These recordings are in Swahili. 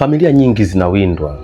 Familia nyingi zinawindwa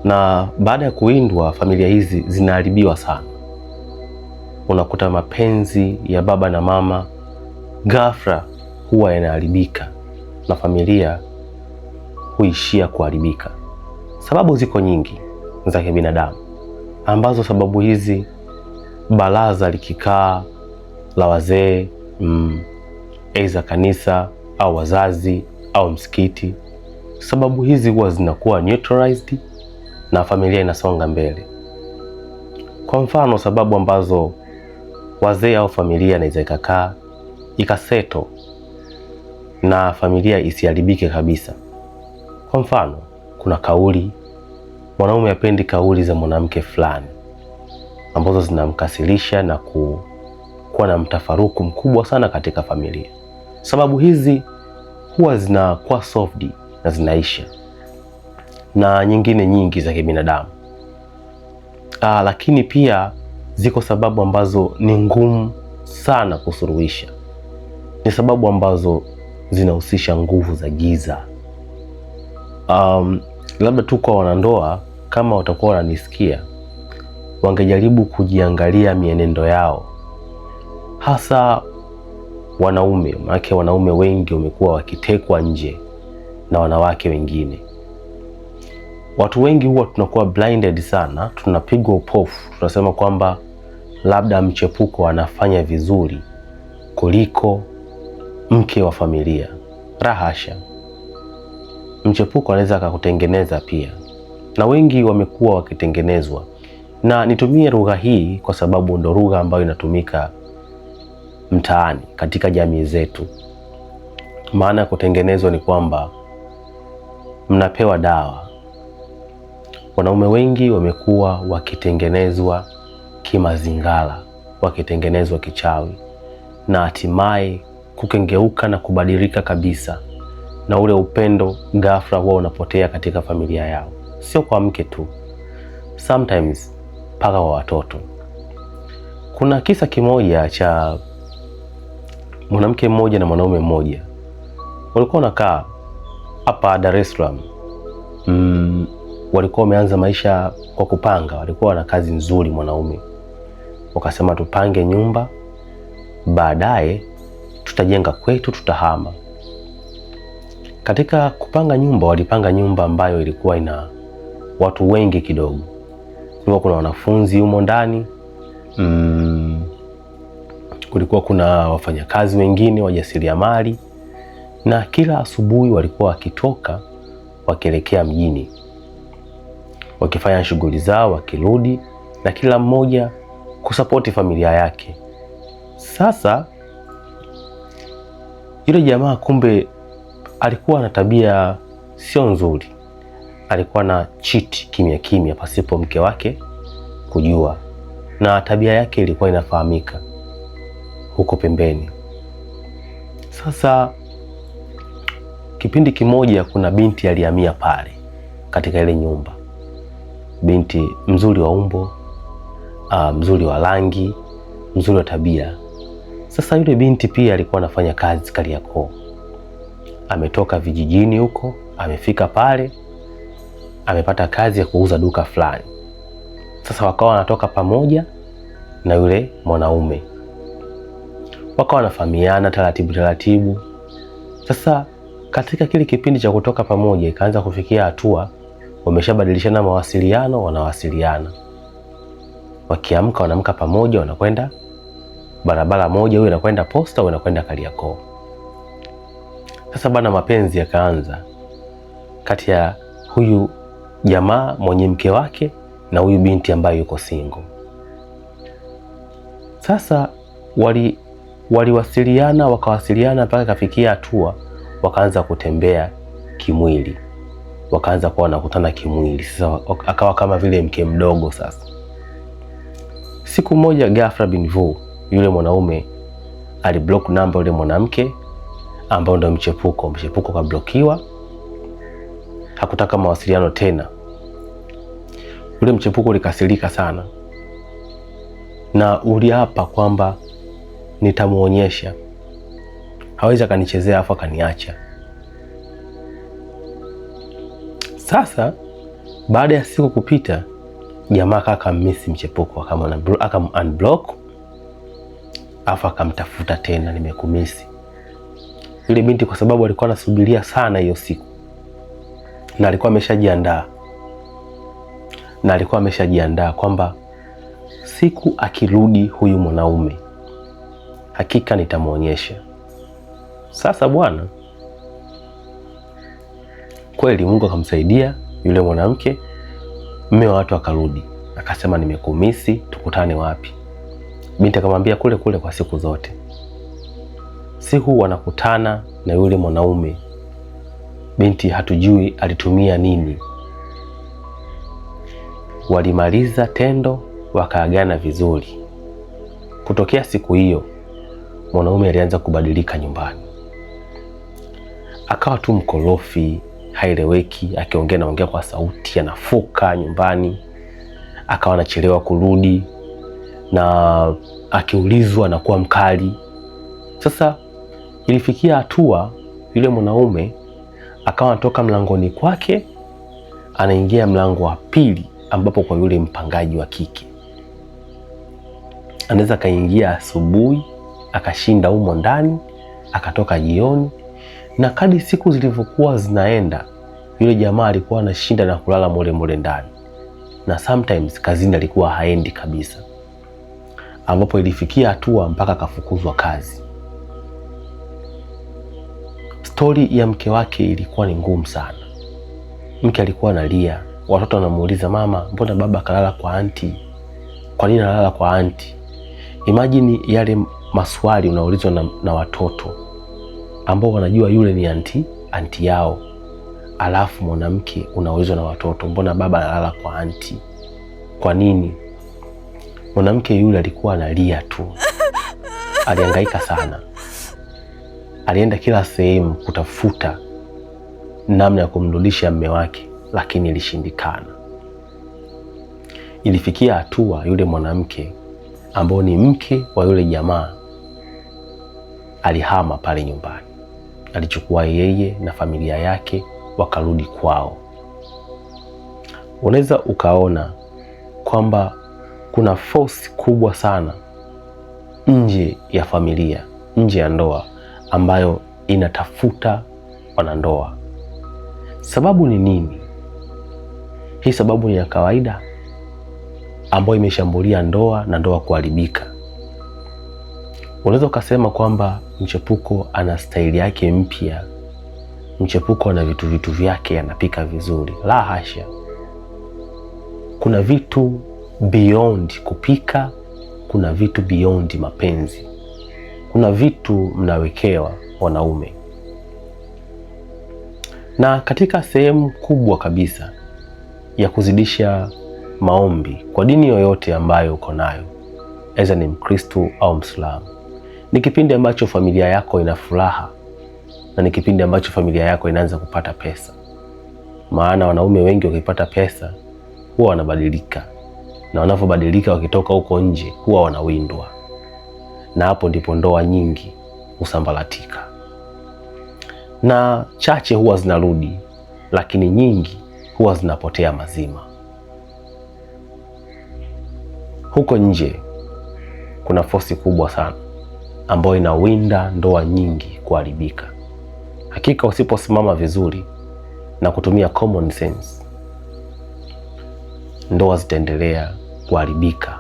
na baada ya kuwindwa familia hizi zinaharibiwa sana. Unakuta mapenzi ya baba na mama ghafla huwa yanaharibika na familia huishia kuharibika. Sababu ziko nyingi za kibinadamu, ambazo sababu hizi baraza likikaa la wazee, aidha kanisa au wazazi au msikiti, sababu hizi huwa zinakuwa neutralized na familia inasonga mbele. Kwa mfano, sababu ambazo wazee au familia inaweza ikakaa ikaseto na familia isiharibike kabisa. Kwa mfano, kuna kauli, mwanaume hapendi kauli za mwanamke fulani ambazo zinamkasirisha na kuwa na mtafaruku mkubwa sana katika familia. Sababu hizi huwa zinakuwa solved na zinaisha, na nyingine nyingi za kibinadamu. Lakini pia ziko sababu ambazo ni ngumu sana kusuluhisha. Ni sababu ambazo zinahusisha nguvu za giza. Labda tu kwa wanandoa, kama watakuwa wananisikia, wangejaribu kujiangalia mienendo yao, hasa wanaume. Maana wanaume wengi wamekuwa wakitekwa nje na wanawake wengine. Watu wengi huwa tunakuwa blinded sana, tunapigwa upofu, tunasema kwamba labda mchepuko anafanya vizuri kuliko mke wa familia. Rahasha, mchepuko anaweza akakutengeneza pia, na wengi wamekuwa wakitengenezwa. Na nitumie lugha hii kwa sababu ndo lugha ambayo inatumika mtaani katika jamii zetu. Maana ya kutengenezwa ni kwamba mnapewa dawa. Wanaume wengi wamekuwa wakitengenezwa kimazingara, wakitengenezwa kichawi, na hatimaye kukengeuka na kubadilika kabisa, na ule upendo ghafla huwa unapotea katika familia yao. Sio kwa mke tu, sometimes mpaka wa watoto. Kuna kisa kimoja cha mwanamke mmoja na mwanaume mmoja, walikuwa wanakaa hapa Dar es Salaam. Walikuwa wameanza maisha kwa kupanga, walikuwa na kazi nzuri. Mwanaume wakasema tupange nyumba, baadaye tutajenga kwetu, tutahama. Katika kupanga nyumba, walipanga nyumba ambayo ilikuwa ina watu wengi kidogo. Kulikuwa kuna wanafunzi humo ndani, kulikuwa kuna wafanyakazi wengine, wajasiriamali, na kila asubuhi walikuwa wakitoka wakielekea mjini, wakifanya shughuli zao, wakirudi, na kila mmoja kusapoti familia yake. Sasa yule jamaa kumbe alikuwa na tabia sio nzuri. Alikuwa na cheat kimya kimya pasipo mke wake kujua, na tabia yake ilikuwa inafahamika huko pembeni. Sasa kipindi kimoja kuna binti alihamia pale katika ile nyumba. Binti mzuri wa umbo, mzuri wa rangi, mzuri wa tabia. Sasa yule binti pia alikuwa anafanya kazi Kariakoo. Ametoka vijijini huko, amefika pale, amepata kazi ya kuuza duka fulani. Sasa wakawa wanatoka pamoja na yule mwanaume, wakawa wanafahamiana taratibu taratibu. Sasa katika kile kipindi cha kutoka pamoja, ikaanza kufikia hatua wameshabadilishana mawasiliano, wanawasiliana. Wakiamka wanaamka pamoja, wanakwenda barabara moja, huyu anakwenda Posta, huyu anakwenda Kariakoo. Sasa bana, mapenzi yakaanza kati ya huyu jamaa mwenye mke wake na huyu binti ambaye yuko single. Sasa waliwasiliana, wakawasiliana mpaka kafikia hatua wakaanza kutembea kimwili, wakaanza kuwa wanakutana kimwili. Sasa akawa kama vile mke mdogo. Sasa siku moja ghafla bin vu, yule mwanaume aliblock namba yule mwanamke ambao ndio mchepuko kablokiwa, hakutaka mawasiliano tena. Yule mchepuko ulikasirika sana na uliapa kwamba nitamuonyesha, hawezi akanichezea afa kaniacha. Sasa baada ya siku kupita, jamaa akammisi Mchepuko, unblock, afa akamtafuta tena, nimekumisi. Yule binti kwa sababu alikuwa anasubiria sana hiyo siku na alikuwa ameshajiandaa kwamba siku akirudi huyu mwanaume hakika nitamuonyesha. Sasa bwana, kweli Mungu akamsaidia yule mwanamke, mume wa watu akarudi, akasema nimekumisi, tukutane wapi? Binti akamwambia kule kule kwa siku zote. Siku wanakutana na yule mwanaume, binti hatujui alitumia nini. Walimaliza tendo, wakaagana vizuri. Kutokea siku hiyo, mwanaume alianza kubadilika nyumbani. Akawa tu mkorofi, haeleweki, anaongea kwa sauti, anafuka nyumbani. Akawa anachelewa kurudi na akiulizwa anakuwa mkali. Sasa ilifikia hatua yule mwanaume akawa anatoka mlangoni kwake anaingia mlango wa pili, ambapo kwa yule mpangaji wa kike. Anaweza kaingia asubuhi akashinda humo ndani, akatoka jioni. Na kadri siku zilivyokuwa zinaenda, yule jamaa alikuwa anashinda na kulala mole ndani, na sometimes kazini alikuwa haendi kabisa, ambapo ilifikia hatua mpaka akafukuzwa kazi. Stori ya mke wake ilikuwa ni ngumu sana. Mke alikuwa analia, watoto wanamuuliza, mama, mbona baba kalala kwa anti? Kwa nini analala kwa anti? Imagine yale maswali unaulizwa na watoto ambao wanajua yule ni anti yao, alafu mwanamke unaulizwa na watoto, mbona baba analala kwa anti? Kwa nini? Mwanamke yule alikuwa analia tu, alihangaika sana. Alienda kila sehemu kutafuta namna ya kumrudisha mume wake, lakini ilishindikana. Ilifikia hatua yule mwanamke ambao ni mke wa yule jamaa alihama pale nyumbani. Alichukua yeye na familia yake wakarudi kwao. Unaweza ukaona kwamba kuna force kubwa sana nje ya familia, nje ya ndoa, ambayo inatafuta wanandoa. Sababu ni nini? Hii sababu ni ya kawaida ambayo imeshambulia ndoa na ndoa kuharibika. Unaweza ukasema kwamba Mchepuko ana staili yake mpya, Mchepuko ana vitu vyake, anapika vizuri. La hasha, kuna vitu beyond kupika, kuna vitu beyond mapenzi, kuna vitu mnawekewa wanaume. Na katika sehemu kubwa kabisa ya kuzidisha maombi kwa dini yoyote ambayo uko nayo, aidha ni Mkristo au Mwislamu, ni kipindi ambacho familia yako ina furaha, na ni kipindi ambacho familia yako inaanza kupata pesa. Maana wanaume wengi wakipata pesa huwa wanabadilika, na wanapobadilika wakitoka huko nje huwa wanawindwa, na hapo ndipo ndoa nyingi husambaratika. Na chache huwa zinarudi, lakini nyingi huwa zinapotea mazima. Huko nje kuna fosi kubwa sana ambayo inawinda ndoa nyingi kuharibika. Hakika usiposimama vizuri na kutumia common sense, ndoa zitaendelea kuharibika.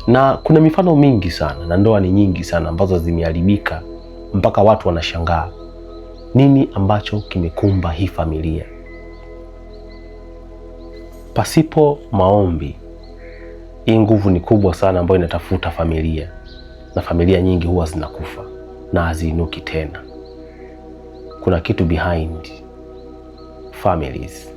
Na kuna mifano mingi sana, na ndoa ni nyingi sana ambazo zimeharibika mpaka watu wanashangaa nini ambacho kimekumba hii familia. Pasipo maombi, hii nguvu ni kubwa sana ambayo inatafuta familia, na familia nyingi huwa zinakufa na haziinuki tena. Kuna kitu behind families.